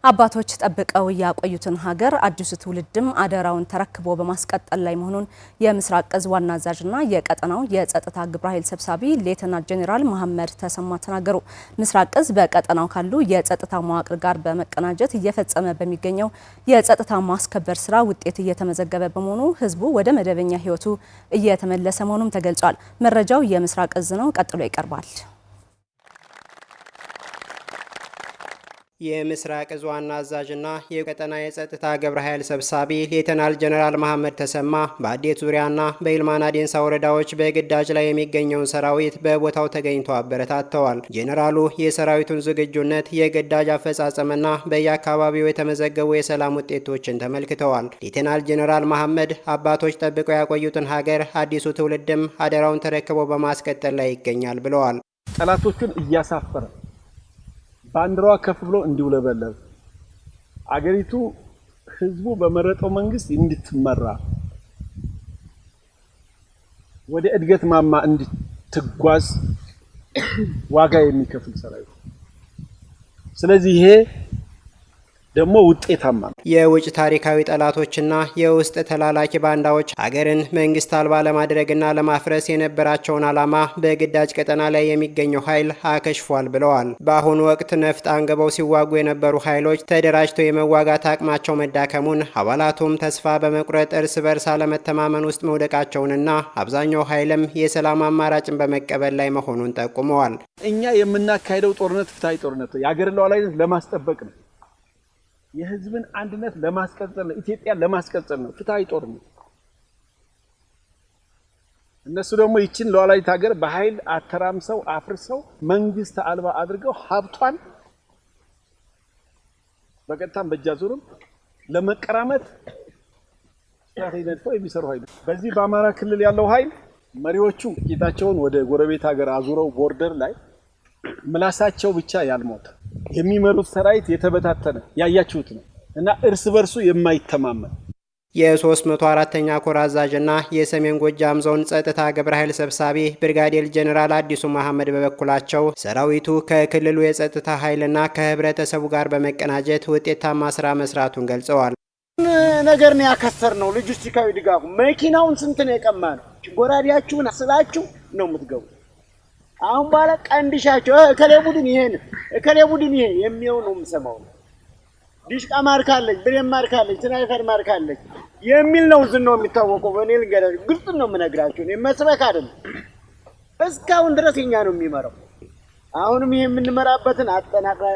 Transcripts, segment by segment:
አባቶች ጠብቀው ያቆዩትን ሀገር አዲሱ ትውልድም አደራውን ተረክቦ በማስቀጠል ላይ መሆኑን የምስራቅ እዝ ዋና አዛዥና የቀጠናው የጸጥታ ግብረ ኃይል ሰብሳቢ ሌተናንት ጄኔራል መሐመድ ተሰማ ተናገሩ። ምስራቅ እዝ በቀጠናው ካሉ የጸጥታ መዋቅር ጋር በመቀናጀት እየፈጸመ በሚገኘው የጸጥታ ማስከበር ስራ ውጤት እየተመዘገበ በመሆኑ ህዝቡ ወደ መደበኛ ህይወቱ እየተመለሰ መሆኑም ተገልጿል። መረጃው የምስራቅ እዝ ነው፣ ቀጥሎ ይቀርባል። የምስራቅ እዝ ዋና አዛዥና የቀጠና የጸጥታ ግብረ ኃይል ሰብሳቢ ሌተናል ጄኔራል መሐመድ ተሰማ በአዴት ዙሪያና በይልማና ዴንሳ ወረዳዎች በግዳጅ ላይ የሚገኘውን ሰራዊት በቦታው ተገኝተው አበረታተዋል። ጄኔራሉ የሰራዊቱን ዝግጁነት፣ የግዳጅ አፈጻጸምና በየአካባቢው የተመዘገቡ የሰላም ውጤቶችን ተመልክተዋል። ሌተናል ጄኔራል መሐመድ አባቶች ጠብቀው ያቆዩትን ሀገር አዲሱ ትውልድም አደራውን ተረክቦ በማስቀጠል ላይ ይገኛል ብለዋል። ጠላቶቹን እያሳፈረ ባንዲራዋ ከፍ ብሎ እንዲውለበለብ አገሪቱ ህዝቡ በመረጠው መንግስት እንድትመራ ወደ እድገት ማማ እንድትጓዝ ዋጋ የሚከፍል ሰራዊት። ስለዚህ ይሄ ደግሞ ውጤታማ ነው። የውጭ ታሪካዊ ጠላቶችና የውስጥ ተላላኪ ባንዳዎች ሀገርን መንግስት አልባ ለማድረግና ለማፍረስ የነበራቸውን ዓላማ በግዳጅ ቀጠና ላይ የሚገኘው ኃይል አከሽፏል ብለዋል። በአሁኑ ወቅት ነፍጥ አንግበው ሲዋጉ የነበሩ ኃይሎች ተደራጅተው የመዋጋት አቅማቸው መዳከሙን፣ አባላቱም ተስፋ በመቁረጥ እርስ በርስ አለመተማመን ውስጥ መውደቃቸውንና አብዛኛው ኃይልም የሰላም አማራጭን በመቀበል ላይ መሆኑን ጠቁመዋል። እኛ የምናካሄደው ጦርነት ፍትሃዊ ጦርነት ነው። የሀገርን ሉዓላዊነት ለማስጠበቅ ነው። የህዝብን አንድነት ለማስቀጠል ነው። ኢትዮጵያ ለማስቀጠል ነው። ፍትሃዊ ጦርነት። እነሱ ደግሞ ይችን ሉዓላዊት ሀገር በኃይል አተራምሰው አፍርሰው መንግስት አልባ አድርገው ሀብቷን በቀጥታም በእጃዙርም ለመቀራመት ስትራቴጂ ነድፈው የሚሰሩ ኃይል። በዚህ በአማራ ክልል ያለው ኃይል መሪዎቹ ጌታቸውን ወደ ጎረቤት ሀገር አዙረው ቦርደር ላይ ምላሳቸው ብቻ ያልሞተ የሚመሩት ሰራዊት የተበታተነ ያያችሁት ነው እና እርስ በርሱ የማይተማመን የ304ኛ ኮር አዛዥና የሰሜን ጎጃም ዞን ጸጥታ ግብረ ኃይል ሰብሳቢ ብርጋዴር ጄኔራል አዲሱ መሐመድ በበኩላቸው ሰራዊቱ ከክልሉ የጸጥታ ኃይልና ከህብረተሰቡ ጋር በመቀናጀት ውጤታማ ስራ መስራቱን ገልጸዋል። ነገር ነው ያከሰር ነው። ሎጂስቲካዊ ድጋፉ መኪናውን ስንት ነው የቀማነው? ጎራዴያችሁን አስላችሁ ነው የምትገቡ። አሁን ባለ ቀንድሻቸው እከሌ ቡድን ይሄ የሚለው ነው የምሰማው። ዲሽቃ ማርካለች፣ ብሬን ማርካለች፣ ስናይፐር ማርካለች የሚል ነው ዝናው የሚታወቀው። በእኔ ልንገራችሁ፣ ግልጽ ነው የምነግራችሁ። እኔ መስበክ አይደለም። እስካሁን ድረስ የኛ ነው የሚመራው። አሁንም ይሄ የምንመራበትን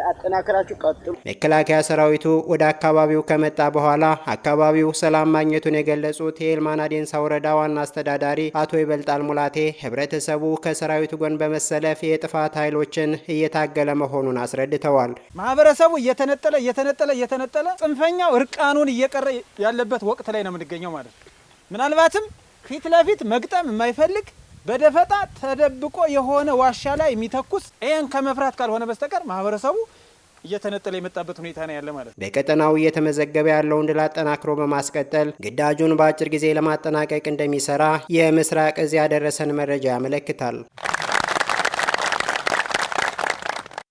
አጠናክራችሁ ቀጥሉ። መከላከያ ሰራዊቱ ወደ አካባቢው ከመጣ በኋላ አካባቢው ሰላም ማግኘቱን የገለጹት የይልማና ዴንሳ ወረዳ ዋና አስተዳዳሪ አቶ ይበልጣል ሙላቴ ህብረተሰቡ ከሰራዊቱ ጎን በመሰለፍ የጥፋት ኃይሎችን እየታገለ መሆኑን አስረድተዋል። ማህበረሰቡ እየተነጠለ ጽንፈኛው እርቃኑን እየቀረ ያለበት ወቅት ላይ ነው የምንገኘው ማለት ነው። ምናልባትም ፊት ለፊት መግጠም የማይፈልግ በደፈጣ ተደብቆ የሆነ ዋሻ ላይ የሚተኩስ ይሄን ከመፍራት ካልሆነ በስተቀር ማህበረሰቡ እየተነጠለ የመጣበት ሁኔታ ነው ያለ ማለት ነው። በቀጠናው እየተመዘገበ ያለውን ድል አጠናክሮ በማስቀጠል ግዳጁን በአጭር ጊዜ ለማጠናቀቅ እንደሚሰራ የምስራቅ እዝ ያደረሰን መረጃ ያመለክታል።